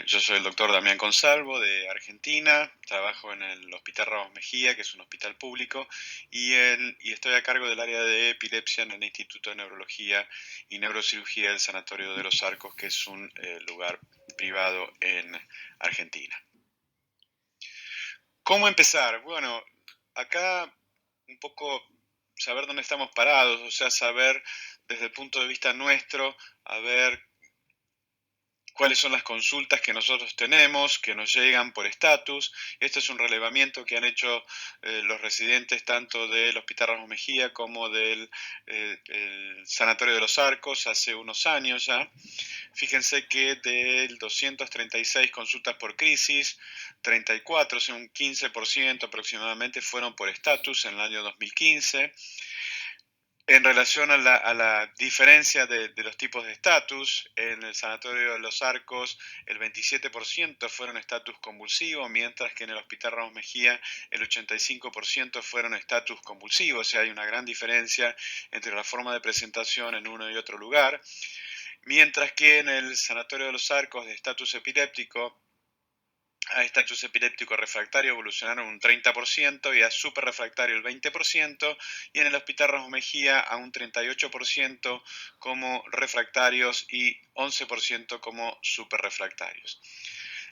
Yo soy el doctor Damián Consalvo de Argentina, trabajo en el Hospital Ramos Mejía, que es un hospital público, y estoy a cargo del área de epilepsia en el Instituto de Neurología y Neurocirugía del Sanatorio de los Arcos, que es un lugar privado en Argentina. ¿Cómo empezar? Bueno, acá un poco saber dónde estamos parados, o sea, saber desde el punto de vista nuestro, a ver cuáles son las consultas que nosotros tenemos, que nos llegan por estatus. Este es un relevamiento que han hecho los residentes tanto del Hospital Ramos Mejía como del el Sanatorio de los Arcos hace unos años ya. Fíjense que del 236 consultas por crisis, 34, o sea, un 15% aproximadamente fueron por estatus en el año 2015. En relación a la diferencia de los tipos de estatus, en el Sanatorio de los Arcos el 27% fueron estatus convulsivo, mientras que en el Hospital Ramos Mejía el 85% fueron estatus convulsivo. O sea, hay una gran diferencia entre la forma de presentación en uno y otro lugar. Mientras que en el Sanatorio de los Arcos de estatus epiléptico, a estatus epiléptico refractario evolucionaron un 30% y a superrefractario el 20%, y en el Hospital Ramos Mejía a un 38% como refractarios y 11% como superrefractarios.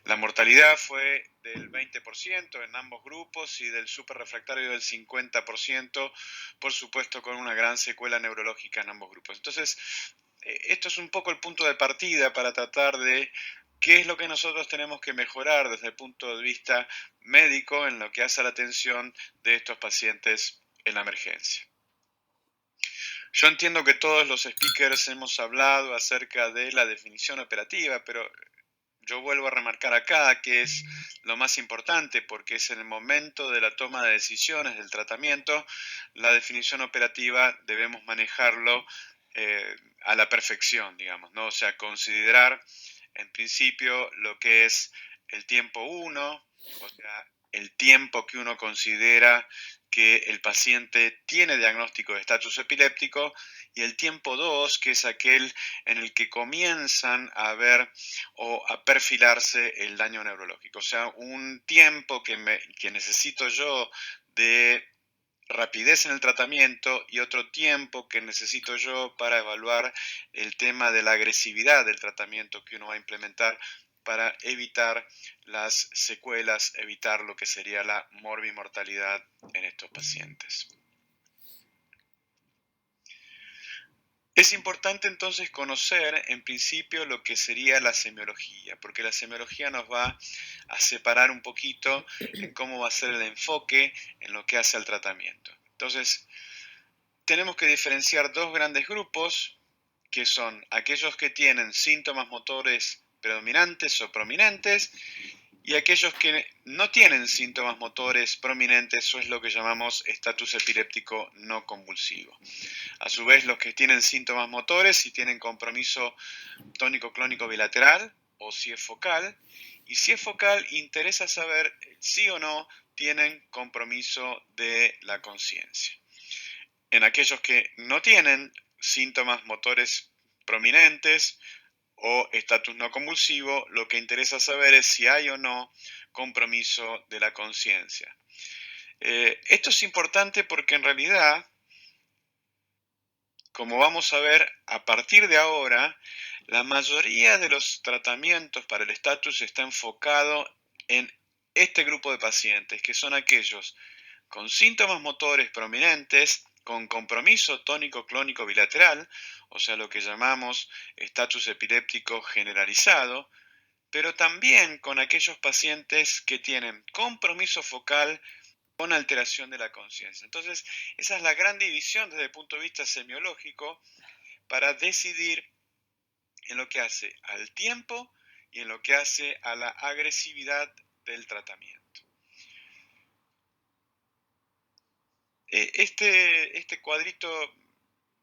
La mortalidad fue del 20% en ambos grupos y del superrefractario del 50%, por supuesto con una gran secuela neurológica en ambos grupos. Entonces, esto es un poco el punto de partida para tratar de qué es lo que nosotros tenemos que mejorar desde el punto de vista médico en lo que hace a la atención de estos pacientes en la emergencia. Yo entiendo que todos los speakers hemos hablado acerca de la definición operativa, pero yo vuelvo a remarcar acá que es lo más importante, porque es en el momento de la toma de decisiones del tratamiento, la definición operativa debemos manejarlo a la perfección, digamos, ¿no? O sea, considerar en principio lo que es el tiempo 1, o sea, el tiempo que uno considera que el paciente tiene diagnóstico de estatus epiléptico, y el tiempo 2, que es aquel en el que comienzan a ver o a perfilarse el daño neurológico. O sea, un tiempo que necesito yo de rapidez en el tratamiento y otro tiempo que necesito yo para evaluar el tema de la agresividad del tratamiento que uno va a implementar para evitar las secuelas, evitar lo que sería la morbimortalidad en estos pacientes. Es importante entonces conocer en principio lo que sería la semiología, porque la semiología nos va a separar un poquito en cómo va a ser el enfoque en lo que hace al tratamiento. Entonces, tenemos que diferenciar dos grandes grupos, que son aquellos que tienen síntomas motores predominantes o prominentes y aquellos que no tienen síntomas motores prominentes, o es lo que llamamos estatus epiléptico no convulsivo. A su vez, los que tienen síntomas motores, si tienen compromiso tónico-clónico bilateral o si es focal, y si es focal, interesa saber si o no tienen compromiso de la conciencia. En aquellos que no tienen síntomas motores prominentes o estatus no convulsivo, lo que interesa saber es si hay o no compromiso de la conciencia. Esto es importante porque en realidad, como vamos a ver a partir de ahora, la mayoría de los tratamientos para el estatus está enfocado en este grupo de pacientes, que son aquellos con síntomas motores prominentes, con compromiso tónico-clónico bilateral, o sea, lo que llamamos estatus epiléptico generalizado, pero también con aquellos pacientes que tienen compromiso focal con alteración de la conciencia. Entonces, esa es la gran división desde el punto de vista semiológico para decidir en lo que hace al tiempo y en lo que hace a la agresividad del tratamiento. Este cuadrito,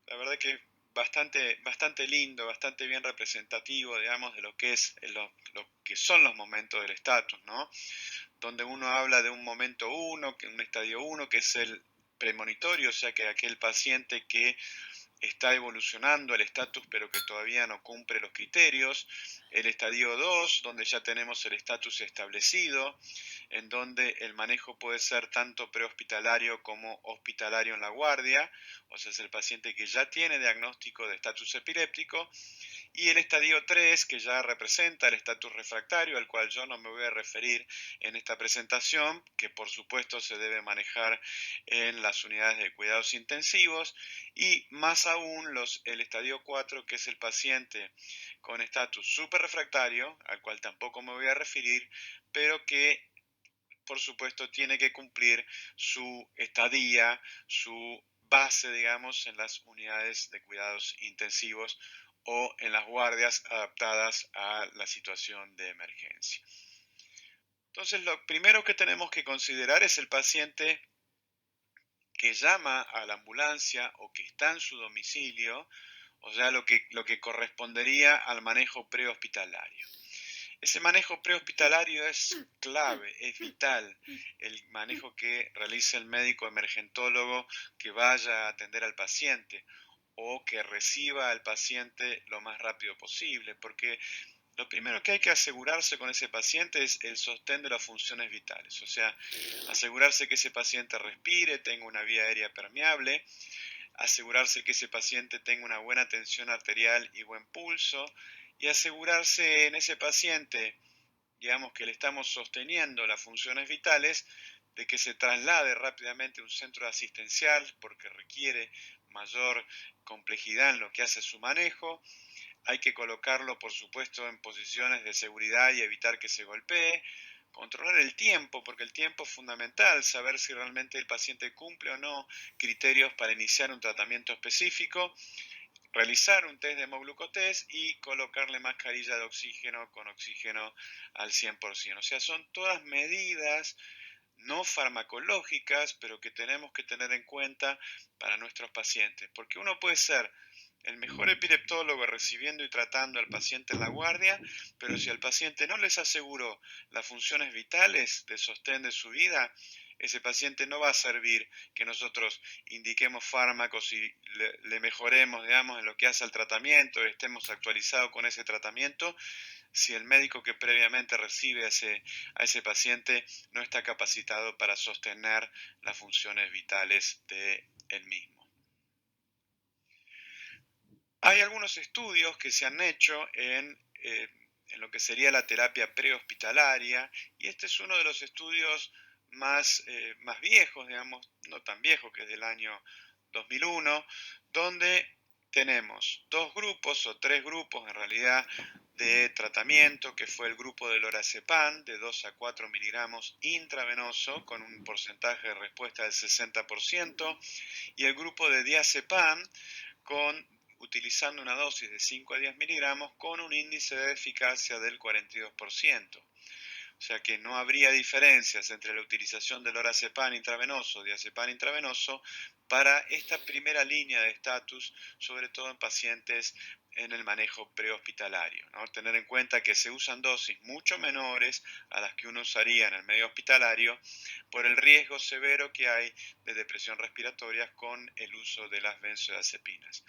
la verdad que es bastante lindo, bastante bien representativo, digamos, de lo que lo que son los momentos del estatus, ¿no? Donde uno habla de un momento 1, un estadio 1, que es el premonitorio, o sea que aquel paciente que está evolucionando el estatus pero que todavía no cumple los criterios. el estadio 2, donde ya tenemos el estatus establecido, en donde el manejo puede ser tanto prehospitalario como hospitalario en la guardia, o sea, es el paciente que ya tiene diagnóstico de estatus epiléptico, y el estadio 3, que ya representa el estatus refractario, al cual yo no me voy a referir en esta presentación, que por supuesto se debe manejar en las unidades de cuidados intensivos, y más aún el estadio 4, que es el paciente con estatus superrefractario, al cual tampoco me voy a referir, pero que por supuesto tiene que cumplir su estadía, su base, digamos, en las unidades de cuidados intensivos o en las guardias adaptadas a la situación de emergencia. Entonces, lo primero que tenemos que considerar es el paciente que llama a la ambulancia o que está en su domicilio, o sea, lo que correspondería al manejo prehospitalario. Ese manejo prehospitalario es clave, es vital, el manejo que realice el médico emergentólogo que vaya a atender al paciente o que reciba al paciente lo más rápido posible, porque lo primero que hay que asegurarse con ese paciente es el sostén de las funciones vitales, o sea, asegurarse que ese paciente respire, tenga una vía aérea permeable, asegurarse que ese paciente tenga una buena tensión arterial y buen pulso, y asegurarse en ese paciente, digamos que le estamos sosteniendo las funciones vitales, de que se traslade rápidamente a un centro asistencial porque requiere mayor complejidad en lo que hace su manejo. Hay que colocarlo, por supuesto, en posiciones de seguridad y evitar que se golpee. Controlar el tiempo, porque el tiempo es fundamental, saber si realmente el paciente cumple o no criterios para iniciar un tratamiento específico, realizar un test de hemoglucotest y colocarle mascarilla de oxígeno con oxígeno al 100%. O sea, son todas medidas no farmacológicas, pero que tenemos que tener en cuenta para nuestros pacientes, porque uno puede ser el mejor epileptólogo recibiendo y tratando al paciente en la guardia, pero si al paciente no les aseguró las funciones vitales de sostén de su vida, ese paciente no va a servir que nosotros indiquemos fármacos y le mejoremos, digamos, en lo que hace al tratamiento, estemos actualizados con ese tratamiento, si el médico que previamente recibe a ese paciente no está capacitado para sostener las funciones vitales de él mismo. Hay algunos estudios que se han hecho en lo que sería la terapia prehospitalaria, y este es uno de los estudios más viejos, digamos, no tan viejo, que es del año 2001, donde tenemos dos grupos o tres grupos en realidad de tratamiento, que fue el grupo de lorazepam de 2 a 4 miligramos intravenoso con un porcentaje de respuesta del 60%, y el grupo de diazepam utilizando una dosis de 5 a 10 miligramos con un índice de eficacia del 42%. O sea que no habría diferencias entre la utilización del lorazepam intravenoso o diazepam intravenoso para esta primera línea de estatus, sobre todo en pacientes en el manejo prehospitalario, ¿no? Tener en cuenta que se usan dosis mucho menores a las que uno usaría en el medio hospitalario por el riesgo severo que hay de depresión respiratoria con el uso de las benzodiazepinas.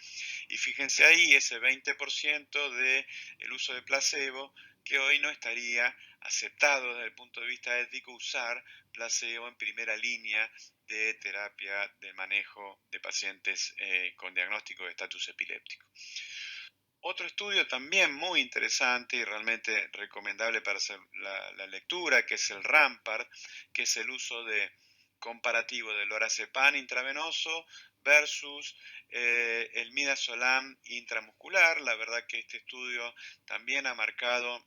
Y fíjense ahí ese 20% del uso de placebo, que hoy no estaría aceptado desde el punto de vista ético usar placebo en primera línea de terapia de manejo de pacientes con diagnóstico de estatus epiléptico. Otro estudio también muy interesante y realmente recomendable para hacer la lectura, que es el RAMPART, que es el uso comparativo del lorazepam intravenoso versus el midazolam intramuscular. La verdad que este estudio también ha marcado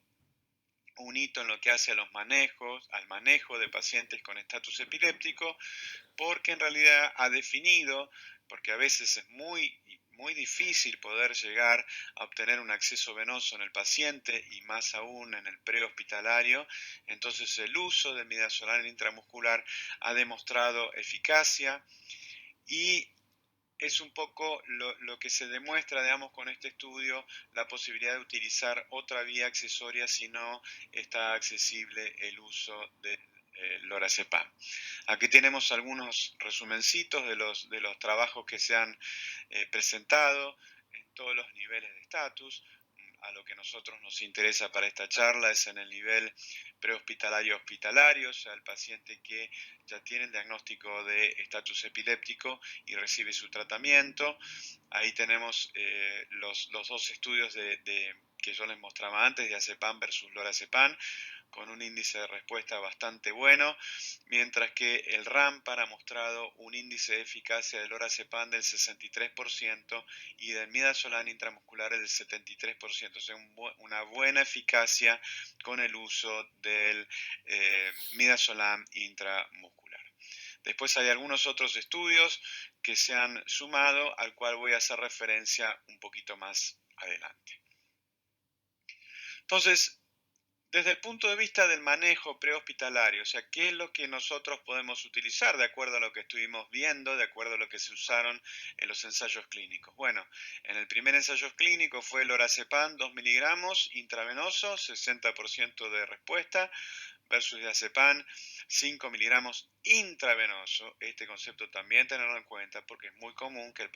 un hito en lo que hace al manejo de pacientes con estatus epiléptico, porque en realidad ha definido, porque a veces es muy difícil poder llegar a obtener un acceso venoso en el paciente y más aún en el prehospitalario, entonces el uso de midazolam intramuscular ha demostrado eficacia, y es un poco lo que se demuestra, digamos, con este estudio, la posibilidad de utilizar otra vía accesoria si no está accesible el uso de lorazepam. Aquí tenemos algunos resumencitos de los trabajos que se han presentado en todos los niveles de estatus. a lo que nosotros nos interesa para esta charla es en el nivel prehospitalario-hospitalario, o sea, el paciente que ya tiene el diagnóstico de estatus epiléptico y recibe su tratamiento. Ahí tenemos los dos estudios que yo les mostraba antes, diazepam versus lorazepam, con un índice de respuesta bastante bueno, mientras que el RAMPAR ha mostrado un índice de eficacia del lorazepam del 63% y del midazolam intramuscular del 73%, o sea, una buena eficacia con el uso del midazolam intramuscular. Después hay algunos otros estudios que se han sumado, al cual voy a hacer referencia un poquito más adelante. Entonces, desde el punto de vista del manejo prehospitalario, o sea, ¿qué es lo que nosotros podemos utilizar de acuerdo a lo que estuvimos viendo, de acuerdo a lo que se usaron en los ensayos clínicos? Bueno, en el primer ensayo clínico fue el lorazepam 2 miligramos intravenoso, 60% de respuesta, versus diazepam 5 miligramos intravenoso. Este concepto también tenerlo en cuenta porque es muy común que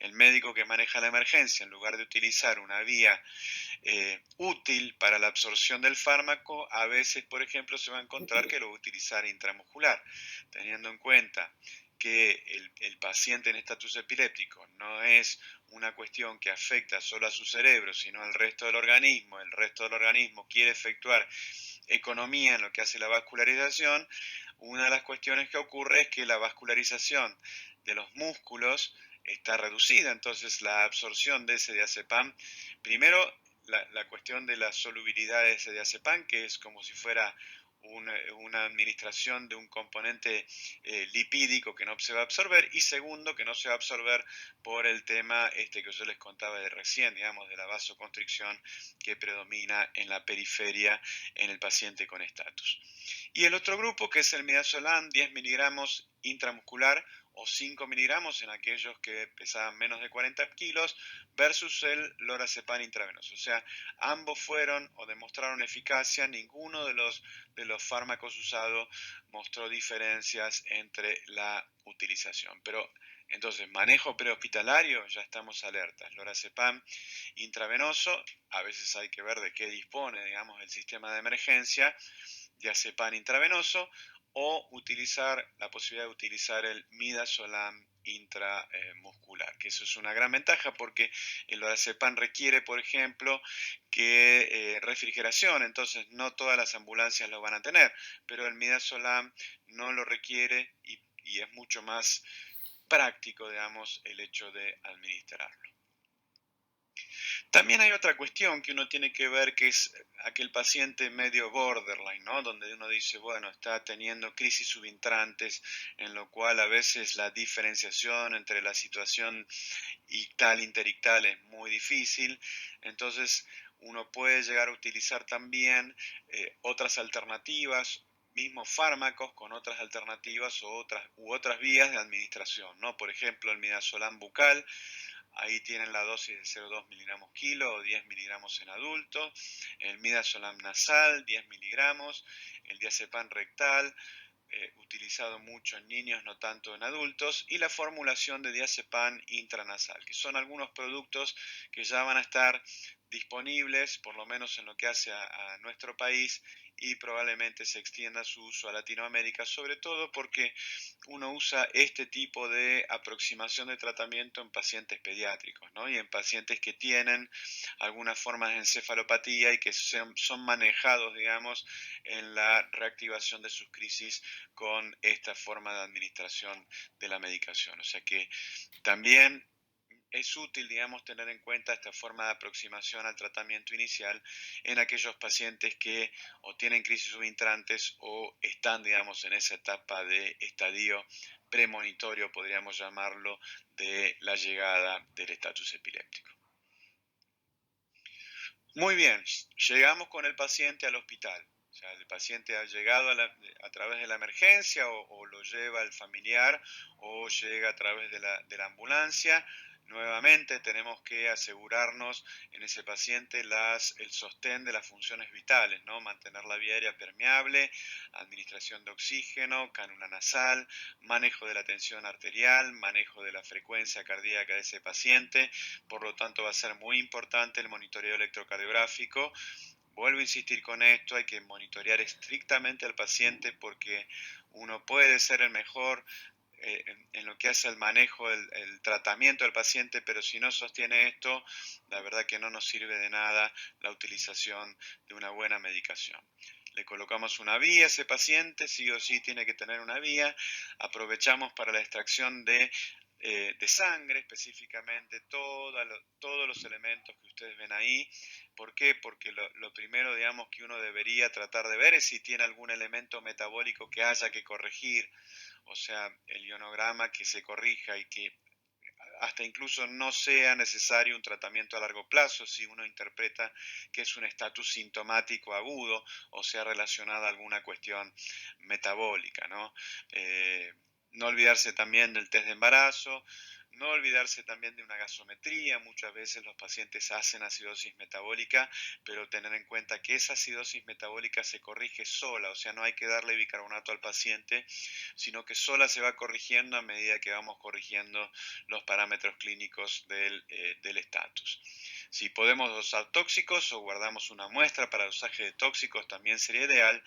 el médico que maneja la emergencia, en lugar de utilizar una vía útil para la absorción del fármaco, a veces, por ejemplo, se va a encontrar que lo va a utilizar intramuscular, teniendo en cuenta que el paciente en estatus epiléptico no es una cuestión que afecta solo a su cerebro, sino al resto del organismo. El resto del organismo quiere efectuar economía en lo que hace la vascularización. Una de las cuestiones que ocurre es que la vascularización de los músculos está reducida, entonces la absorción de ese diazepam, primero la cuestión de la solubilidad de ese diazepam, que es como si fuera una administración de un componente lipídico que no se va a absorber, y segundo, que no se va a absorber por el tema que yo les contaba de recién, digamos, de la vasoconstricción que predomina en la periferia en el paciente con estatus. Y el otro grupo, que es el midazolam 10 miligramos intramuscular o 5 miligramos en aquellos que pesaban menos de 40 kilos, versus el lorazepam intravenoso. O sea, ambos fueron o demostraron eficacia, ninguno de los fármacos usados mostró diferencias entre la utilización. Pero entonces, manejo prehospitalario, ya estamos alertas. Lorazepam intravenoso, a veces hay que ver de qué dispone, digamos, el sistema de emergencia, diazepam intravenoso, o la posibilidad de utilizar el midazolam intramuscular, que eso es una gran ventaja porque el lorazepam requiere, por ejemplo, que refrigeración, entonces no todas las ambulancias lo van a tener, pero el midazolam no lo requiere y es mucho más práctico, digamos, el hecho de administrarlo. También hay otra cuestión que uno tiene que ver, que es aquel paciente medio borderline, ¿no? Donde uno dice, bueno, está teniendo crisis subintrantes, en lo cual a veces la diferenciación entre la situación ictal-interictal es muy difícil. Entonces, uno puede llegar a utilizar también otras alternativas, mismos fármacos con otras alternativas u otras vías de administración, ¿no? Por ejemplo, el midazolam bucal. Ahí tienen la dosis de 0,2 miligramos kilo o 10 miligramos en adultos, el midazolam nasal 10 miligramos, el diazepam rectal, utilizado mucho en niños, no tanto en adultos, y la formulación de diazepam intranasal, que son algunos productos que ya van a estar disponibles, por lo menos en lo que hace a nuestro país, y probablemente se extienda su uso a Latinoamérica, sobre todo porque uno usa este tipo de aproximación de tratamiento en pacientes pediátricos, ¿no? Y en pacientes que tienen algunas formas de encefalopatía y que son manejados, digamos, en la reactivación de sus crisis con esta forma de administración de la medicación. O sea que también es útil, digamos, tener en cuenta esta forma de aproximación al tratamiento inicial en aquellos pacientes que o tienen crisis subintrantes o están, digamos, en esa etapa de estadio premonitorio, podríamos llamarlo, de la llegada del estatus epiléptico. Muy bien, llegamos con el paciente al hospital. O sea, el paciente ha llegado a través de la emergencia o lo lleva el familiar o llega a través de la ambulancia. Nuevamente tenemos que asegurarnos en ese paciente el sostén de las funciones vitales, ¿no? Mantener la vía aérea permeable, administración de oxígeno, cánula nasal, manejo de la tensión arterial, manejo de la frecuencia cardíaca de ese paciente. Por lo tanto, va a ser muy importante el monitoreo electrocardiográfico. Vuelvo a insistir con esto, hay que monitorear estrictamente al paciente porque uno puede ser el mejor en lo que hace el manejo, el tratamiento del paciente, pero si no sostiene esto, la verdad que no nos sirve de nada la utilización de una buena medicación. Le colocamos una vía a ese paciente, sí o sí tiene que tener una vía, aprovechamos para la extracción de sangre específicamente, todos los elementos que ustedes ven ahí. ¿Por qué? Porque lo primero, digamos, que uno debería tratar de ver es si tiene algún elemento metabólico que haya que corregir, o sea, el ionograma que se corrija y que hasta incluso no sea necesario un tratamiento a largo plazo si uno interpreta que es un estatus sintomático agudo o sea relacionada a alguna cuestión metabólica, ¿no? No olvidarse también del test de embarazo, no olvidarse también de una gasometría. Muchas veces los pacientes hacen acidosis metabólica, pero tener en cuenta que esa acidosis metabólica se corrige sola, o sea, no hay que darle bicarbonato al paciente, sino que sola se va corrigiendo a medida que vamos corrigiendo los parámetros clínicos del estatus. Si podemos dosar tóxicos o guardamos una muestra para dosaje de tóxicos también sería ideal,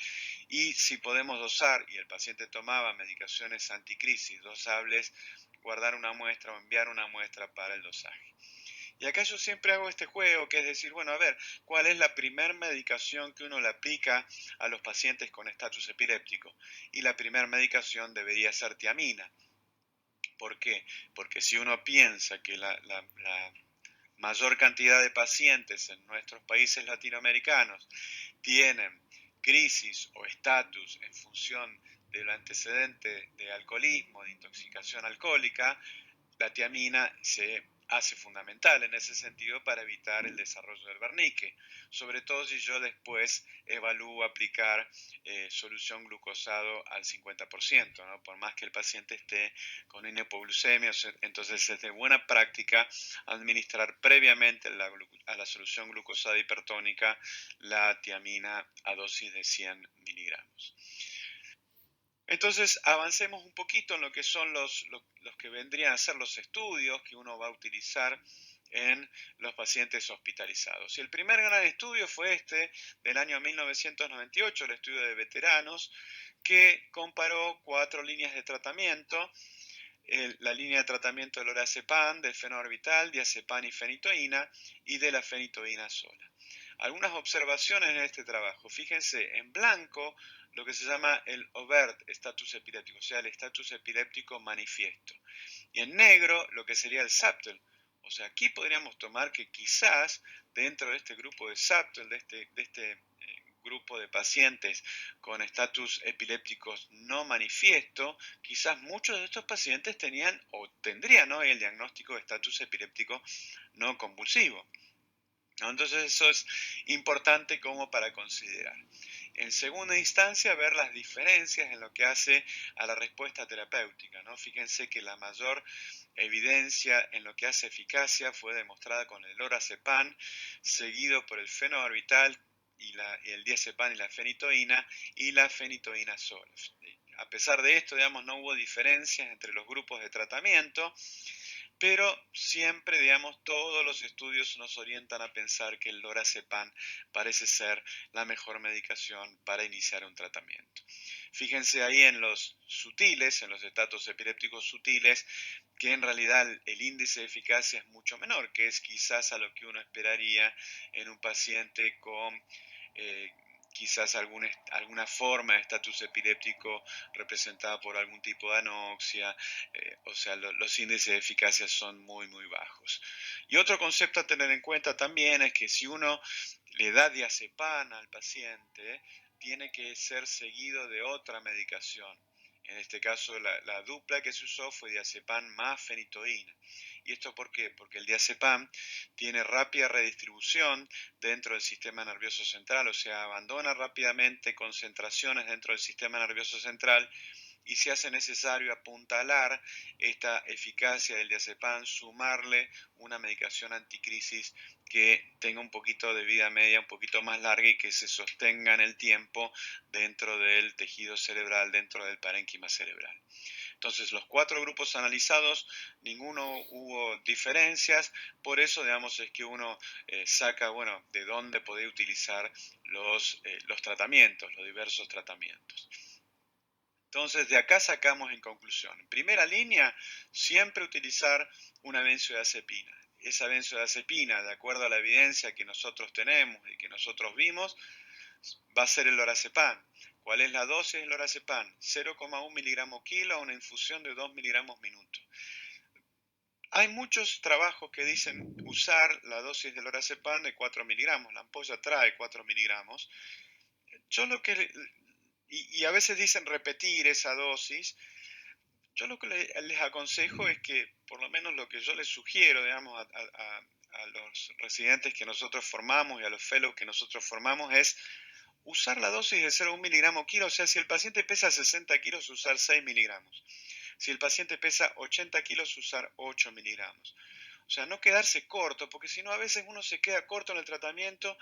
y si podemos dosar y el paciente tomaba medicaciones anticrisis dosables, guardar una muestra o enviar una muestra para el dosaje. Y acá yo siempre hago este juego, que es decir, bueno, a ver, ¿cuál es la primera medicación que uno le aplica a los pacientes con estatus epiléptico? Y la primera medicación debería ser tiamina. ¿Por qué? Porque si uno piensa que la mayor cantidad de pacientes en nuestros países latinoamericanos tienen crisis o estatus en función del antecedente de alcoholismo, de intoxicación alcohólica, la tiamina se hace fundamental en ese sentido para evitar el desarrollo del vernique, sobre todo si yo después evalúo aplicar solución glucosado al 50%, ¿no? Por más que el paciente esté con hipoglucemia, entonces es de buena práctica administrar previamente a la solución glucosada hipertónica la tiamina a dosis de 100 miligramos. Entonces avancemos un poquito en lo que son los que vendrían a ser los estudios que uno va a utilizar en los pacientes hospitalizados. Y el primer gran estudio fue este del año 1998, el estudio de veteranos, que comparó 4 líneas de tratamiento. La línea de tratamiento del lorazepam, del fenobarbital, diazepam y fenitoína, y de la fenitoína sola. Algunas observaciones en este trabajo. Fíjense, en blanco lo que se llama el overt estatus epiléptico, o sea, el estatus epiléptico manifiesto. Y en negro lo que sería el subtle. O sea, aquí podríamos tomar que quizás dentro de este grupo de subtle, de este grupo de pacientes con estatus epilépticos no manifiesto, quizás muchos de estos pacientes tenían o tendrían hoy el diagnóstico de estatus epiléptico no convulsivo, ¿no? Entonces eso es importante como para considerar. En segunda instancia, ver las diferencias en lo que hace a la respuesta terapéutica, ¿no? Fíjense que la mayor evidencia en lo que hace eficacia fue demostrada con el lorazepam, seguido por el fenobarbital y el diazepam y la fenitoína sola. A pesar de esto, digamos, no hubo diferencias entre los grupos de tratamiento, pero siempre, digamos, todos los estudios nos orientan a pensar que el lorazepam parece ser la mejor medicación para iniciar un tratamiento. Fíjense ahí en los sutiles, en los estatus epilépticos sutiles, que en realidad el índice de eficacia es mucho menor, que es quizás a lo que uno esperaría en un paciente con quizás alguna forma de estatus epiléptico representada por algún tipo de anoxia, o sea, los índices de eficacia son muy, muy bajos. Y otro concepto a tener en cuenta también es que si uno le da diazepam al paciente, tiene que ser seguido de otra medicación. En este caso, la dupla que se usó fue diazepam más fenitoína. ¿Y esto por qué? Porque el diazepam tiene rápida redistribución dentro del sistema nervioso central, o sea, abandona rápidamente concentraciones dentro del sistema nervioso central y si hace necesario apuntalar esta eficacia del diazepam, sumarle una medicación anticrisis que tenga un poquito de vida media, un poquito más larga y que se sostenga en el tiempo dentro del tejido cerebral, dentro del parénquima cerebral. Entonces, los 4 grupos analizados, ninguno hubo diferencias, por eso, digamos, es que uno saca, bueno, de dónde poder utilizar los tratamientos, los diversos tratamientos. Entonces, de acá sacamos en conclusión, en primera línea, siempre utilizar una benzodiazepina. Esa benzodiazepina, de acuerdo a la evidencia que nosotros tenemos y que nosotros vimos, va a ser el lorazepam. ¿Cuál es la dosis del lorazepam? 0,1 miligramos kilo a una infusión de 2 miligramos minuto. Hay muchos trabajos que dicen usar la dosis de lorazepam de 4 miligramos. La ampolla trae 4 miligramos. Yo lo que, y a veces dicen repetir esa dosis. Yo lo que les aconsejo es que, por lo menos lo que yo les sugiero, digamos, a los residentes que nosotros formamos y a los fellows que nosotros formamos es usar la dosis de 0,1 miligramo kilo. O sea, si el paciente pesa 60 kilos, usar 6 miligramos. Si el paciente pesa 80 kilos, usar 8 miligramos. O sea, no quedarse corto, porque si no a veces uno se queda corto en el tratamiento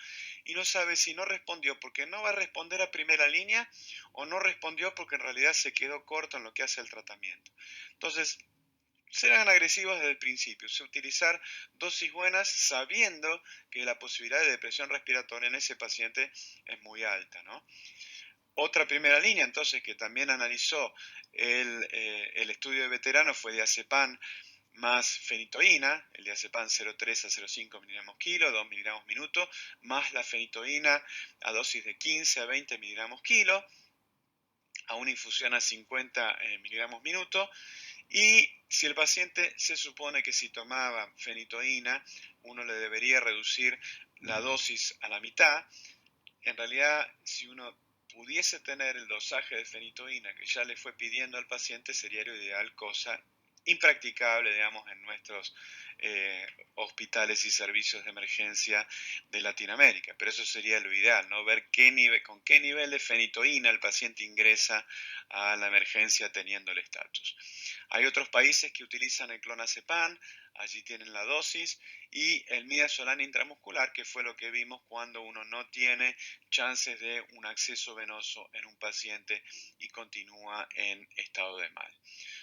y no sabe si no respondió porque no va a responder a primera línea o no respondió porque en realidad se quedó corto en lo que hace el tratamiento. Entonces, serán agresivos desde el principio, utilizar dosis buenas sabiendo que la posibilidad de depresión respiratoria en ese paciente es muy alta, ¿no? Otra primera línea, entonces, que también analizó el estudio de veteranos fue diazepam más fenitoína, el diazepam 0,3 a 0,5 miligramos kilo, 2 miligramos minuto, más la fenitoína a dosis de 15 a 20 miligramos kilo, a una infusión a 50 miligramos minuto. Y si el paciente se supone que si tomaba fenitoína, uno le debería reducir la dosis a la mitad. En realidad, si uno pudiese tener el dosaje de fenitoína que ya le fue pidiendo al paciente, sería lo ideal, cosa impracticable, digamos, en nuestros hospitales y servicios de emergencia de Latinoamérica. Pero eso sería lo ideal, ¿no? Ver con qué nivel de fenitoína el paciente ingresa a la emergencia teniendo el estatus. Hay otros países que utilizan el clonazepam, allí tienen la dosis, y el midazolam intramuscular, que fue lo que vimos cuando uno no tiene chances de un acceso venoso en un paciente y continúa en estado de mal.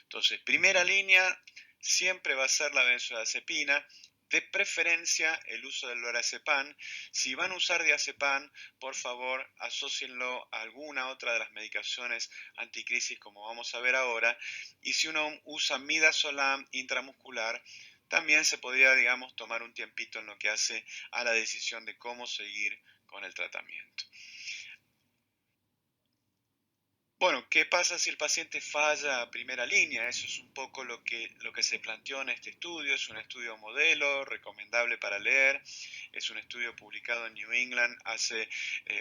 Entonces, primera línea siempre va a ser la benzodiazepina, de preferencia el uso del lorazepam. Si van a usar diazepam, por favor, asócienlo a alguna otra de las medicaciones anticrisis como vamos a ver ahora. Y si uno usa midazolam intramuscular, también se podría, digamos, tomar un tiempito en lo que hace a la decisión de cómo seguir con el tratamiento. Bueno, ¿qué pasa si el paciente falla a primera línea? Eso es un poco lo que se planteó en este estudio. Es un estudio modelo, recomendable para leer. Es un estudio publicado en New England hace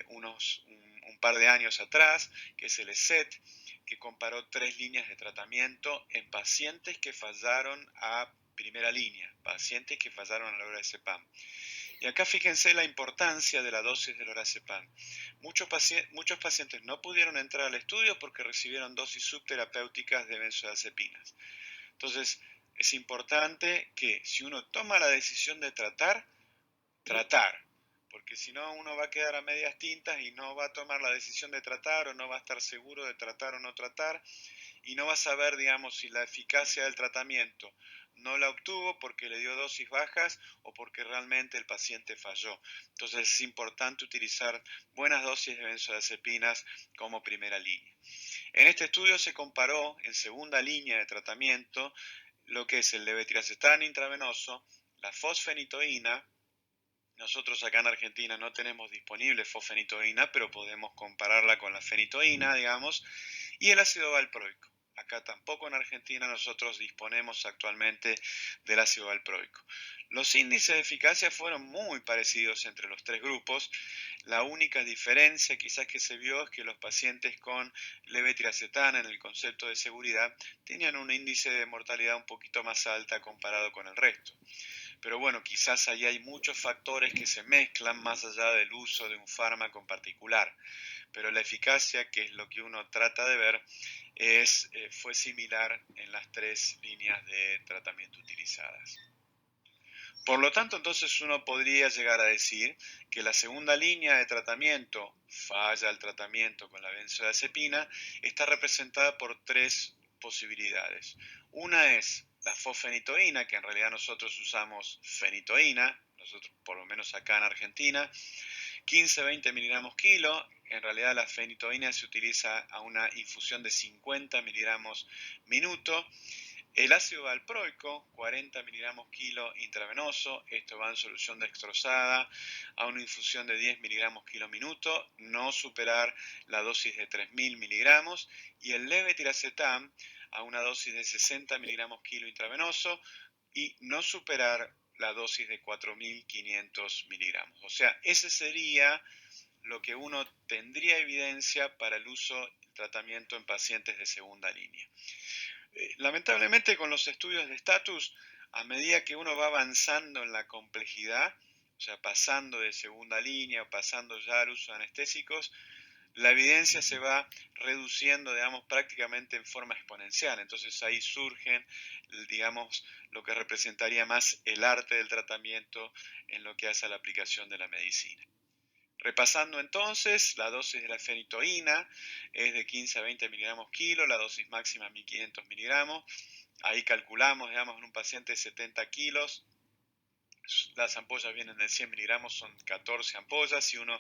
un par de años atrás, que es el ESET, que comparó 3 líneas de tratamiento en pacientes que fallaron a primera línea, pacientes que fallaron a la hora de diazepam. Y acá fíjense la importancia de la dosis de lorazepam. Muchos pacientes no pudieron entrar al estudio porque recibieron dosis subterapéuticas de benzodiazepinas. Entonces, es importante que si uno toma la decisión de tratar, porque si no uno va a quedar a medias tintas y no va a tomar la decisión de tratar o no va a estar seguro de tratar o no tratar y no va a saber, digamos, si la eficacia del tratamiento no la obtuvo porque le dio dosis bajas o porque realmente el paciente falló. Entonces es importante utilizar buenas dosis de benzodiazepinas como primera línea. En este estudio se comparó en segunda línea de tratamiento lo que es el levetiracetam intravenoso, la fosfenitoína. Nosotros acá en Argentina no tenemos disponible fosfenitoína, pero podemos compararla con la fenitoína, digamos, y el ácido valproico. Acá tampoco en Argentina nosotros disponemos actualmente del ácido valproico. Los índices de eficacia fueron muy parecidos entre los 3 grupos. La única diferencia quizás que se vio es que los pacientes con levetiracetam en el concepto de seguridad tenían un índice de mortalidad un poquito más alta comparado con el resto. pero bueno, quizás ahí hay muchos factores que se mezclan más allá del uso de un fármaco en particular, pero la eficacia, que es lo que uno trata de ver, fue similar en las 3 líneas de tratamiento utilizadas. Por lo tanto, entonces uno podría llegar a decir que la segunda línea de tratamiento, falla el tratamiento con la benzodiazepina, está representada por 3 posibilidades. Una es la fosfenitoína, que en realidad nosotros usamos fenitoína, nosotros por lo menos acá en Argentina, 15-20 miligramos kilo. En realidad la fenitoína se utiliza a una infusión de 50 miligramos minuto. El ácido valproico, 40 miligramos kilo intravenoso, esto va en solución dextrosada a una infusión de 10 miligramos kilo minuto, no superar la dosis de 3.000 miligramos, y el levetiracetam a una dosis de 60 miligramos kilo intravenoso y no superar la dosis de 4.500 miligramos. O sea, ese sería lo que uno tendría evidencia para el uso y tratamiento en pacientes de segunda línea. Lamentablemente con los estudios de estatus, a medida que uno va avanzando en la complejidad, o sea, pasando de segunda línea o pasando ya al uso de anestésicos, la evidencia se va reduciendo, digamos, prácticamente en forma exponencial. Entonces ahí surgen, digamos, lo que representaría más el arte del tratamiento en lo que hace a la aplicación de la medicina. Repasando entonces, la dosis de la fenitoína es de 15 a 20 miligramos kilo, la dosis máxima 1500 miligramos. Ahí calculamos, digamos, en un paciente de 70 kilos, las ampollas vienen de 100 miligramos, son 14 ampollas. Si uno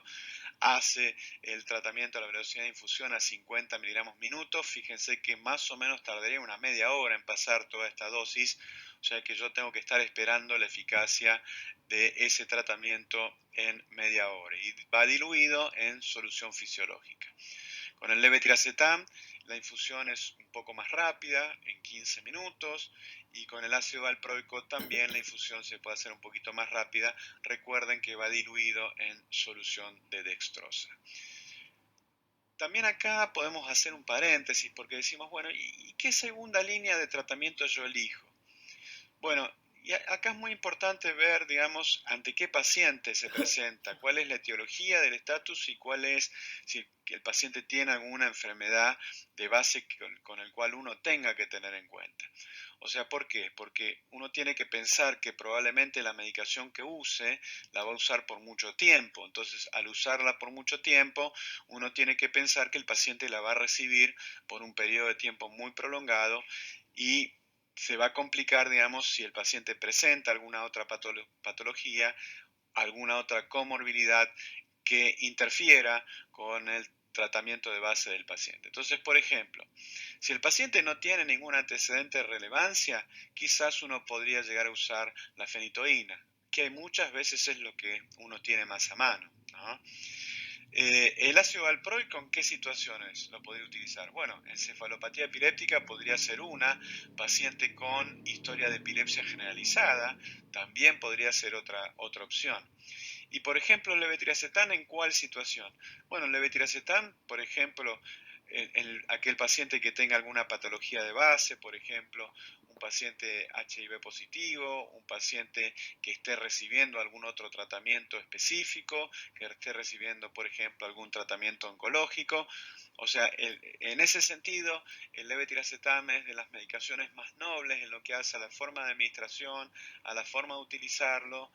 hace el tratamiento a la velocidad de infusión a 50 miligramos minutos, fíjense que más o menos tardaría una media hora en pasar toda esta dosis, o sea que yo tengo que estar esperando la eficacia de ese tratamiento en media hora y va diluido en solución fisiológica. Con el levetiracetam la infusión es un poco más rápida, en 15 minutos, y con el ácido valproico también la infusión se puede hacer un poquito más rápida. Recuerden que va diluido en solución de dextrosa. También acá podemos hacer un paréntesis porque decimos, bueno, ¿y qué segunda línea de tratamiento yo elijo? Bueno, y acá es muy importante ver, digamos, ante qué paciente se presenta, cuál es la etiología del estatus y cuál es, si el paciente tiene alguna enfermedad de base con el cual uno tenga que tener en cuenta. O sea, ¿por qué? Porque uno tiene que pensar que probablemente la medicación que use la va a usar por mucho tiempo. Entonces, al usarla por mucho tiempo, uno tiene que pensar que el paciente la va a recibir por un periodo de tiempo muy prolongado y se va a complicar, digamos, si el paciente presenta alguna otra patología, alguna otra comorbilidad que interfiera con el tratamiento de base del paciente. Entonces, por ejemplo, si el paciente no tiene ningún antecedente de relevancia, quizás uno podría llegar a usar la fenitoína, que muchas veces es lo que uno tiene más a mano, ¿no? El ácido valproico, ¿en qué situaciones lo podría utilizar? Bueno, encefalopatía epiléptica podría ser una, paciente con historia de epilepsia generalizada también podría ser otra opción. Y por ejemplo, el levetiracetam, ¿en cuál situación? Bueno, el levetiracetam, por ejemplo, aquel paciente que tenga alguna patología de base, por ejemplo, un paciente HIV positivo, un paciente que esté recibiendo algún otro tratamiento específico, que esté recibiendo, por ejemplo, algún tratamiento oncológico. O sea, en ese sentido, el levetiracetam es de las medicaciones más nobles en lo que hace a la forma de administración, a la forma de utilizarlo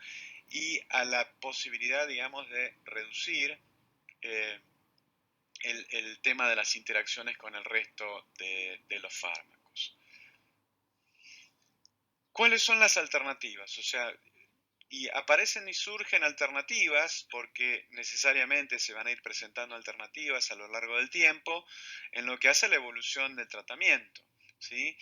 y a la posibilidad, digamos, de reducir el tema de las interacciones con el resto de los fármacos. ¿Cuáles son las alternativas? O sea, y aparecen y surgen alternativas porque necesariamente se van a ir presentando alternativas a lo largo del tiempo en lo que hace a la evolución del tratamiento, ¿sí?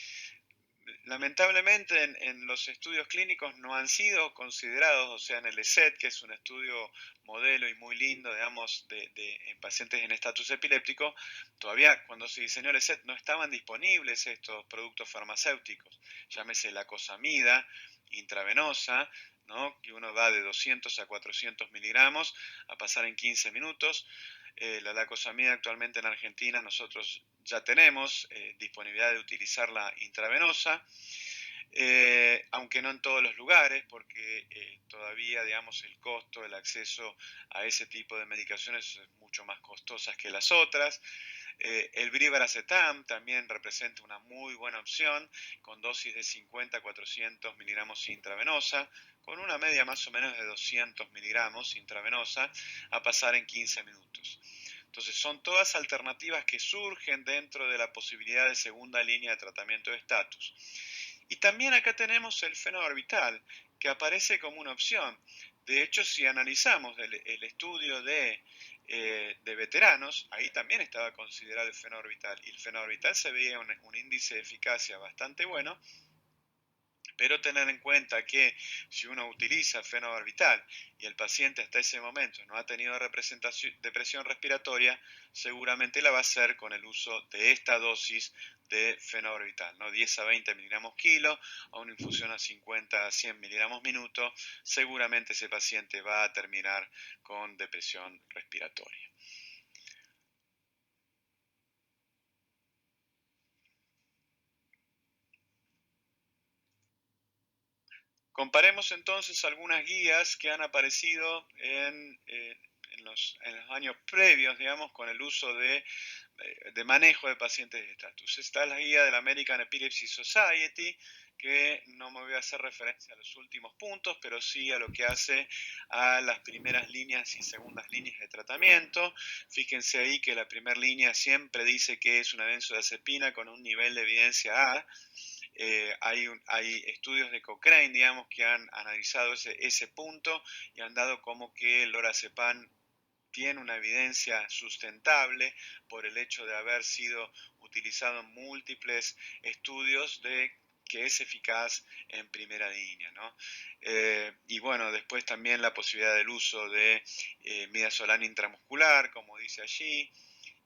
Lamentablemente en los estudios clínicos no han sido considerados, o sea, en el ESET, que es un estudio modelo y muy lindo, digamos, en pacientes en estatus epiléptico, todavía cuando se diseñó el ESET no estaban disponibles estos productos farmacéuticos, llámese la cosamida intravenosa, ¿no? Que uno va de 200 a 400 miligramos a pasar en 15 minutos. La lacosamida actualmente en Argentina nosotros ya tenemos disponibilidad de utilizarla intravenosa. aunque no en todos los lugares, porque todavía, digamos, el costo, el acceso a ese tipo de medicaciones es mucho más costosas que las otras. El brivaracetam también representa una muy buena opción, con dosis de 50 a 400 miligramos intravenosa, con una media más o menos de 200 miligramos intravenosa, a pasar en 15 minutos. Entonces son todas alternativas que surgen dentro de la posibilidad de segunda línea de tratamiento de estatus. Y también acá tenemos el fenobarbital, que aparece como una opción. De hecho, si analizamos el estudio de veteranos, ahí también estaba considerado el fenobarbital. Y el fenobarbital se veía un índice de eficacia bastante bueno, pero tener en cuenta que si uno utiliza fenobarbital y el paciente hasta ese momento no ha tenido depresión respiratoria, seguramente la va a hacer con el uso de esta dosis de fenobarbital, ¿no? 10 a 20 miligramos kilo, a una infusión a 50 a 100 miligramos minuto, seguramente ese paciente va a terminar con depresión respiratoria. Comparemos entonces algunas guías que han aparecido en los años previos, digamos, con el uso de manejo de pacientes de estatus. Está la guía de la American Epilepsy Society, que no me voy a hacer referencia a los últimos puntos, pero sí a lo que hace a las primeras líneas y segundas líneas de tratamiento. Fíjense ahí que la primera línea siempre dice que es una benzodiazepina con un nivel de evidencia A. Hay estudios de Cochrane, digamos, que han analizado ese punto y han dado como que el lorazepam tiene una evidencia sustentable por el hecho de haber sido utilizado en múltiples estudios de que es eficaz en primera línea, ¿no? Y bueno, después también la posibilidad del uso de midazolam intramuscular, como dice allí,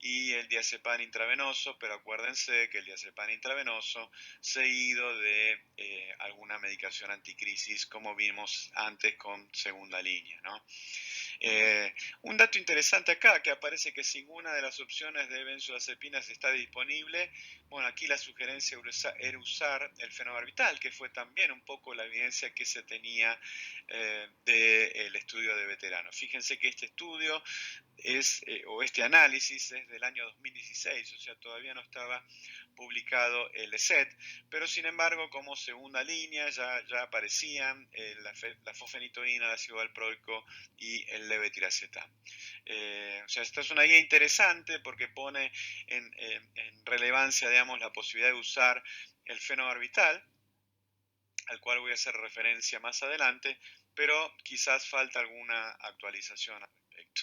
y el diazepam intravenoso, pero acuérdense que el diazepam intravenoso seguido de alguna medicación anticrisis, como vimos antes con segunda línea, ¿no? Un dato interesante acá, que aparece que si ninguna de las opciones de benzodiazepinas está disponible, bueno, aquí la sugerencia era usar el fenobarbital, que fue también un poco la evidencia que se tenía del estudio de veteranos. Fíjense que este estudio o este análisis es del año 2016, o sea, todavía no estaba publicado el ESET, pero sin embargo, como segunda línea ya aparecían la fosfenitoína, el ácido valproico y el levetiracetam. O sea, esta es una guía interesante porque pone en relevancia, digamos, la posibilidad de usar el fenobarbital, al cual voy a hacer referencia más adelante, pero quizás falta alguna actualización al respecto.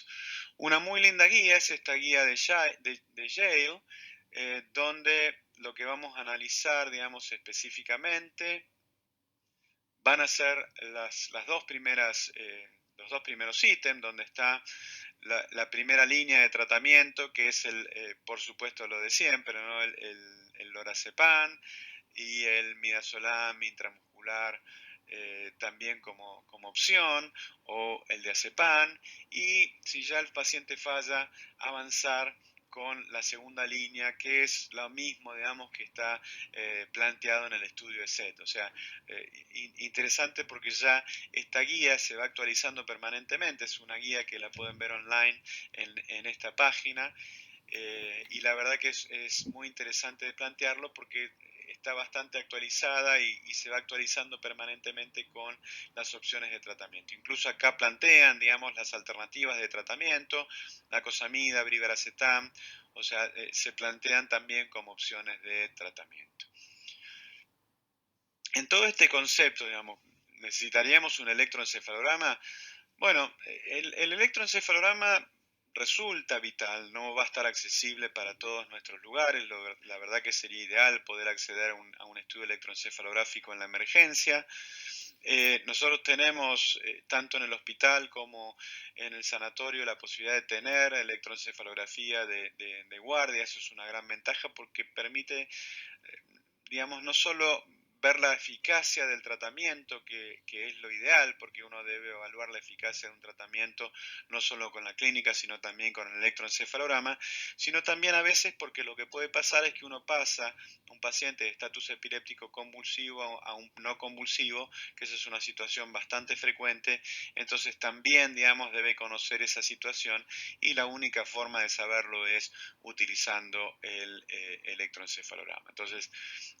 Una muy linda guía es esta guía de Yale, donde lo que vamos a analizar, digamos, específicamente, van a ser los dos primeros ítems, donde está la primera línea de tratamiento, que es por supuesto lo de siempre, ¿no? el lorazepam y el midazolam intramuscular, también como opción, o el diazepam, y si ya el paciente falla, avanzar con la segunda línea, que es lo mismo, digamos, que está planteado en el estudio de SET. O sea, interesante porque ya esta guía se va actualizando permanentemente, es una guía que la pueden ver online en esta página, y la verdad que es muy interesante de plantearlo porque está bastante actualizada y se va actualizando permanentemente con las opciones de tratamiento. Incluso acá plantean, digamos, las alternativas de tratamiento, lacosamida, brivaracetam, o sea, se plantean también como opciones de tratamiento. En todo este concepto, digamos, ¿necesitaríamos un electroencefalograma? Bueno, el electroencefalograma resulta vital, no va a estar accesible para todos nuestros lugares. La verdad que sería ideal poder acceder a un estudio electroencefalográfico en la emergencia. Nosotros tenemos, tanto en el hospital como en el sanatorio, la posibilidad de tener electroencefalografía de guardia. Eso es una gran ventaja porque permite, digamos, no solo ver la eficacia del tratamiento, que es lo ideal, porque uno debe evaluar la eficacia de un tratamiento no solo con la clínica, sino también con el electroencefalograma, sino también a veces porque lo que puede pasar es que uno pasa un paciente de estatus epiléptico convulsivo a un no convulsivo, que esa es una situación bastante frecuente, entonces también, digamos, debe conocer esa situación y la única forma de saberlo es utilizando el electroencefalograma. Entonces,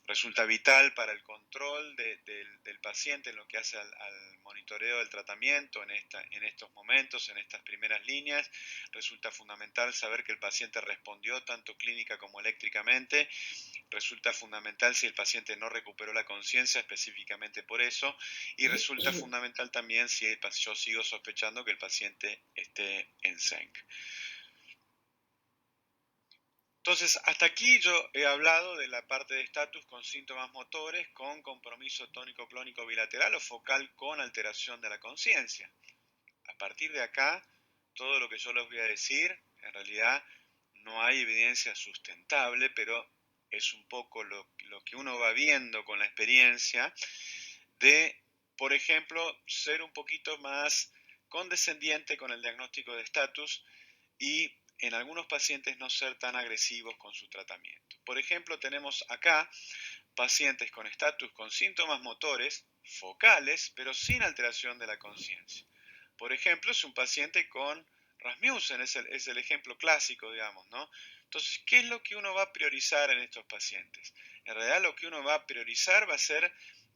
resulta vital para el control del paciente en lo que hace al monitoreo del tratamiento en estos momentos, en estas primeras líneas. Resulta fundamental saber que el paciente respondió tanto clínica como eléctricamente. Resulta fundamental si el paciente no recuperó la conciencia específicamente por eso. Y resulta fundamental también si yo sigo sospechando que el paciente esté en SENC. Entonces, hasta aquí yo he hablado de la parte de estatus con síntomas motores, con compromiso tónico-clónico bilateral o focal con alteración de la conciencia. A partir de acá, todo lo que yo les voy a decir, en realidad no hay evidencia sustentable, pero es un poco lo que uno va viendo con la experiencia de, por ejemplo, ser un poquito más condescendiente con el diagnóstico de estatus y en algunos pacientes no ser tan agresivos con su tratamiento. Por ejemplo, tenemos acá pacientes con estatus con síntomas motores focales, pero sin alteración de la conciencia. Por ejemplo, es un paciente con Rasmussen, es el ejemplo clásico, digamos, ¿no? Entonces, ¿qué es lo que uno va a priorizar en estos pacientes? En realidad, lo que uno va a priorizar va a ser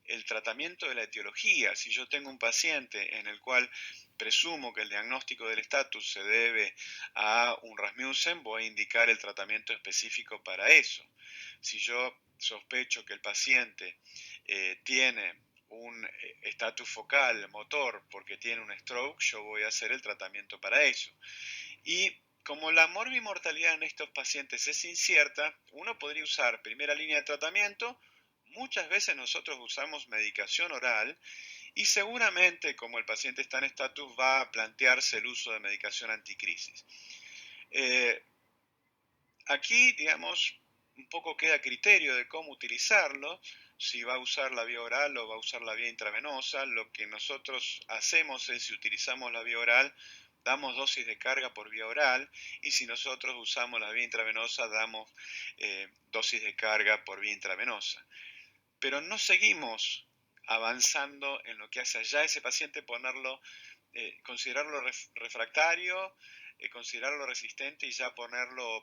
el tratamiento de la etiología. Si yo tengo un paciente en el cual presumo que el diagnóstico del estatus se debe a un Rasmussen, voy a indicar el tratamiento específico para eso. Si yo sospecho que el paciente tiene un estatus focal motor porque tiene un stroke, yo voy a hacer el tratamiento para eso. Y como la morbimortalidad en estos pacientes es incierta, uno podría usar primera línea de tratamiento. Muchas veces nosotros usamos medicación oral y seguramente, como el paciente está en estatus, va a plantearse el uso de medicación anticrisis. Aquí, digamos, un poco queda a criterio de cómo utilizarlo, si va a usar la vía oral o va a usar la vía intravenosa. Lo que nosotros hacemos es, si utilizamos la vía oral, damos dosis de carga por vía oral, y si nosotros usamos la vía intravenosa, damos dosis de carga por vía intravenosa. Pero no seguimos avanzando en lo que hace allá ese paciente, considerarlo refractario, considerarlo resistente y ya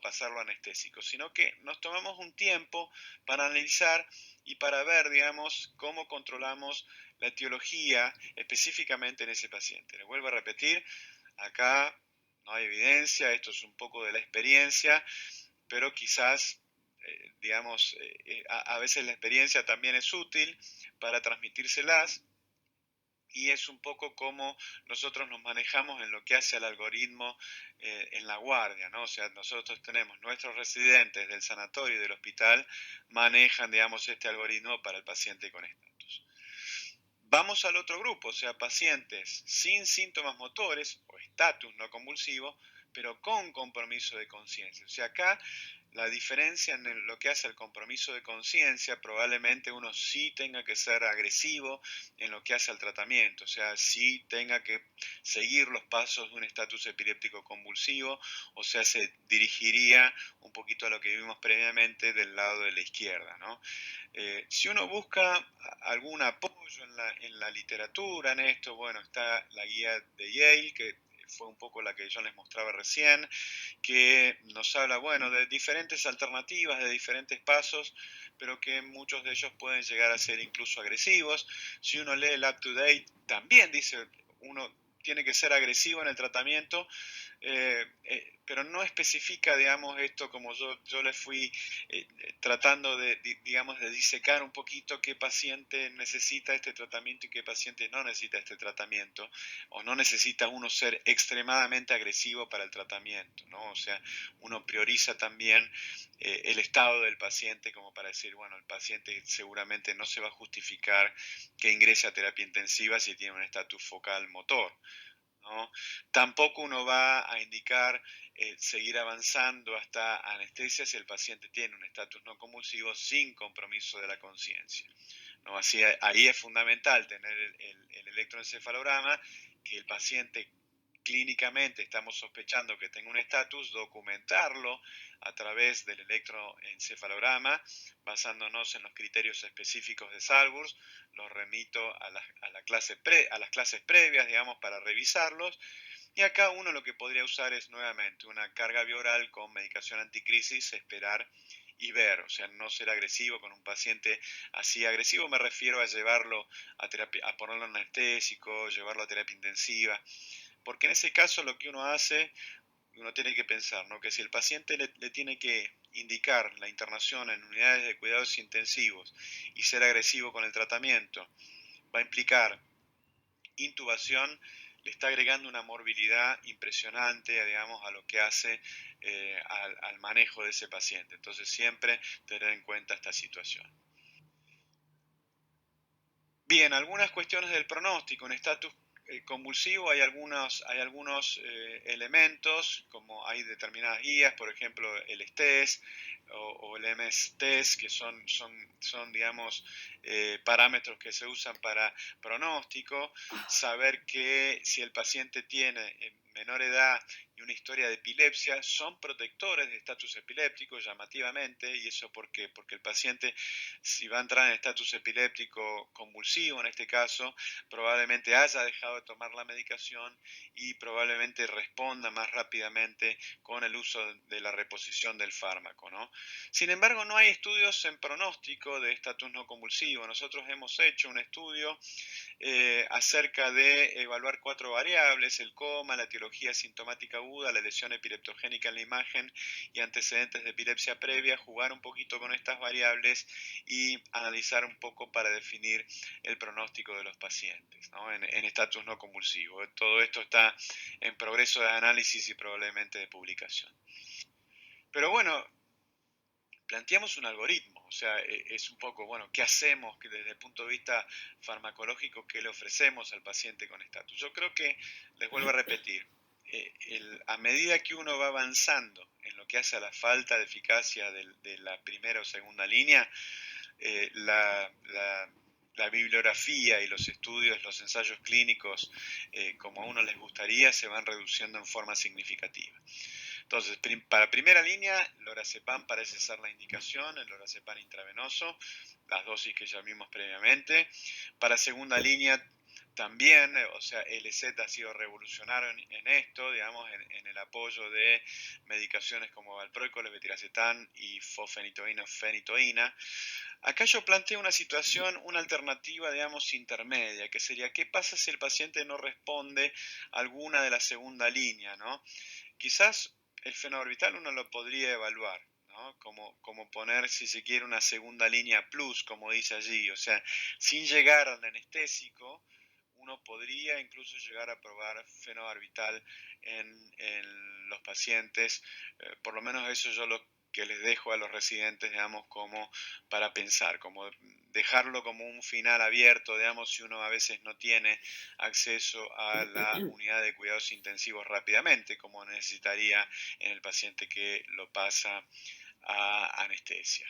pasarlo anestésico, sino que nos tomamos un tiempo para analizar y para ver, digamos, cómo controlamos la etiología específicamente en ese paciente. Les vuelvo a repetir, acá no hay evidencia, esto es un poco de la experiencia, pero quizás, digamos, a veces la experiencia también es útil para transmitírselas. Y es un poco como nosotros nos manejamos en lo que hace al algoritmo en la guardia, ¿no? O sea, nosotros tenemos nuestros residentes del sanatorio y del hospital manejan, digamos, este algoritmo para el paciente con estatus. Vamos al otro grupo, o sea, pacientes sin síntomas motores o estatus no convulsivo, pero con compromiso de conciencia. O sea, acá la diferencia en lo que hace al compromiso de conciencia, probablemente uno sí tenga que ser agresivo en lo que hace al tratamiento, o sea, sí tenga que seguir los pasos de un estatus epiléptico convulsivo, o sea, se dirigiría un poquito a lo que vimos previamente del lado de la izquierda, ¿no? Si uno busca algún apoyo en la literatura en esto, bueno, está la guía de Yale, que fue un poco la que yo les mostraba recién, que nos habla, bueno, de diferentes alternativas, de diferentes pasos, pero que muchos de ellos pueden llegar a ser incluso agresivos. Si uno lee el Up to Date, también dice, uno tiene que ser agresivo en el tratamiento, pero no especifica, digamos, esto como yo les fui tratando digamos, de disecar un poquito qué paciente necesita este tratamiento y qué paciente no necesita este tratamiento, o no necesita uno ser extremadamente agresivo para el tratamiento, ¿no? O sea, uno prioriza también el estado del paciente como para decir, bueno, el paciente seguramente no se va a justificar que ingrese a terapia intensiva si tiene un estatus focal motor. ¿no? Tampoco uno va a indicar seguir avanzando hasta anestesia si el paciente tiene un estatus no convulsivo sin compromiso de la conciencia, ¿no? Así, ahí es fundamental tener el electroencefalograma, que el paciente clínicamente estamos sospechando que tenga un estatus, documentarlo a través del electroencefalograma, basándonos en los criterios específicos de Salburz. Los remito a las clases previas, digamos, para revisarlos. Y acá uno lo que podría usar es nuevamente una carga bioral con medicación anticrisis, esperar y ver, o sea, no ser agresivo con un paciente así. Agresivo me refiero a llevarlo a terapia, a ponerlo en anestésico, llevarlo a terapia intensiva, porque en ese caso lo que uno hace, uno tiene que pensar, ¿no? Que si el paciente le tiene que indicar la internación en unidades de cuidados intensivos y ser agresivo con el tratamiento, va a implicar intubación, le está agregando una morbilidad impresionante, digamos, a lo que hace al manejo de ese paciente. Entonces siempre tener en cuenta esta situación. Bien, algunas cuestiones del pronóstico. En estatus convulsivo hay algunos elementos, como hay determinadas guías, por ejemplo el STES o el MS-TES, que son digamos, parámetros que se usan para pronóstico. Saber que si el paciente tiene menor edad y una historia de epilepsia, son protectores de estatus epiléptico llamativamente. ¿Y eso por qué? Porque el paciente, si va a entrar en estatus epiléptico convulsivo en este caso, probablemente haya dejado de tomar la medicación y probablemente responda más rápidamente con el uso de la reposición del fármaco, ¿no? Sin embargo, no hay estudios en pronóstico de estatus no convulsivo. Nosotros hemos hecho un estudio acerca de evaluar 4 variables: el coma, la etiología sintomática aguda, la lesión epileptogénica en la imagen y antecedentes de epilepsia previa, jugar un poquito con estas variables y analizar un poco para definir el pronóstico de los pacientes, ¿no? En estatus no convulsivo. Todo esto está en progreso de análisis y probablemente de publicación. Pero bueno, planteamos un algoritmo, o sea, es un poco, bueno, ¿qué hacemos desde el punto de vista farmacológico? ¿Qué le ofrecemos al paciente con estatus? Yo creo que, les vuelvo a repetir, a medida que uno va avanzando en lo que hace a la falta de eficacia de la primera o segunda línea, la bibliografía y los estudios, los ensayos clínicos, como a uno les gustaría, se van reduciendo en forma significativa. Entonces, para primera línea, lorazepam parece ser la indicación, el lorazepam intravenoso, las dosis que ya vimos previamente. Para segunda línea también, o sea, LZ ha sido revolucionario en esto, digamos, en el apoyo de medicaciones como valproico, levetiracetam y fofenitoína, fenitoína. Acá yo planteo una situación, una alternativa, digamos, intermedia, que sería: ¿qué pasa si el paciente no responde a alguna de la segunda línea, ¿no? Quizás el fenobarbital uno lo podría evaluar, ¿no? Como poner, si se quiere, una segunda línea plus, como dice allí. O sea, sin llegar al anestésico, uno podría incluso llegar a probar fenobarbital en los pacientes. Por lo menos eso yo lo que les dejo a los residentes, digamos, como para pensar, como dejarlo como un final abierto, digamos, si uno a veces no tiene acceso a la unidad de cuidados intensivos rápidamente, como necesitaría en el paciente que lo pasa a anestesia.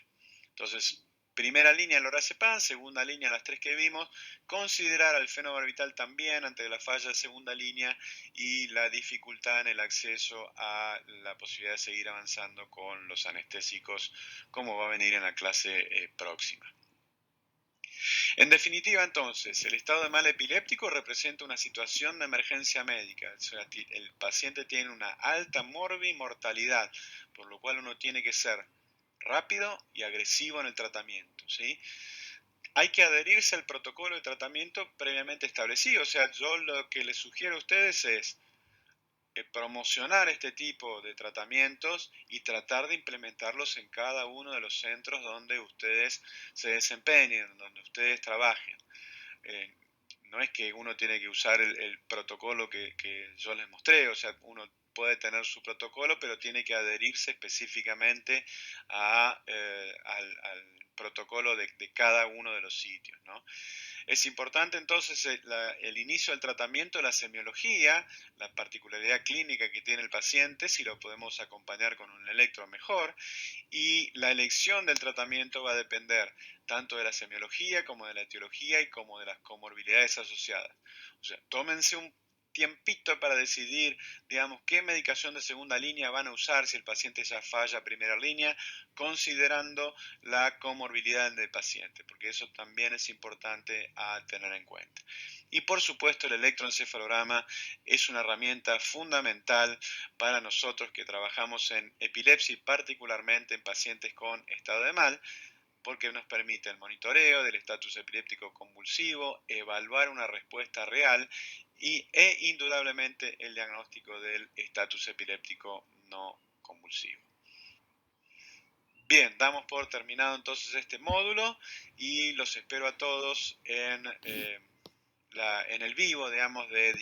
Entonces, primera línea el lorazepam, segunda línea las 3 que vimos, considerar al fenobarbital también ante la falla de segunda línea y la dificultad en el acceso a la posibilidad de seguir avanzando con los anestésicos, como va a venir en la clase próxima. En definitiva, entonces, el estado de mal epiléptico representa una situación de emergencia médica. O sea, el paciente tiene una alta morbimortalidad, por lo cual uno tiene que ser rápido y agresivo en el tratamiento, ¿sí? Hay que adherirse al protocolo de tratamiento previamente establecido. O sea, yo lo que les sugiero a ustedes es promocionar este tipo de tratamientos y tratar de implementarlos en cada uno de los centros donde ustedes se desempeñen, donde ustedes trabajen. No es que uno tiene que usar el protocolo que yo les mostré, o sea, uno puede tener su protocolo, pero tiene que adherirse específicamente al protocolo de cada uno de los sitios, ¿no? Es importante entonces el inicio del tratamiento, la semiología, la particularidad clínica que tiene el paciente, si lo podemos acompañar con un electro mejor, y la elección del tratamiento va a depender tanto de la semiología como de la etiología y como de las comorbilidades asociadas. O sea, tómense un tiempito para decidir, digamos, qué medicación de segunda línea van a usar si el paciente ya falla a primera línea, considerando la comorbilidad del paciente, porque eso también es importante a tener en cuenta. Y por supuesto el electroencefalograma es una herramienta fundamental para nosotros que trabajamos en epilepsia y particularmente en pacientes con estado de mal, porque nos permite el monitoreo del estatus epiléptico convulsivo, evaluar una respuesta real e indudablemente el diagnóstico del estatus epiléptico no convulsivo. Bien, damos por terminado entonces este módulo y los espero a todos en el vivo, digamos, de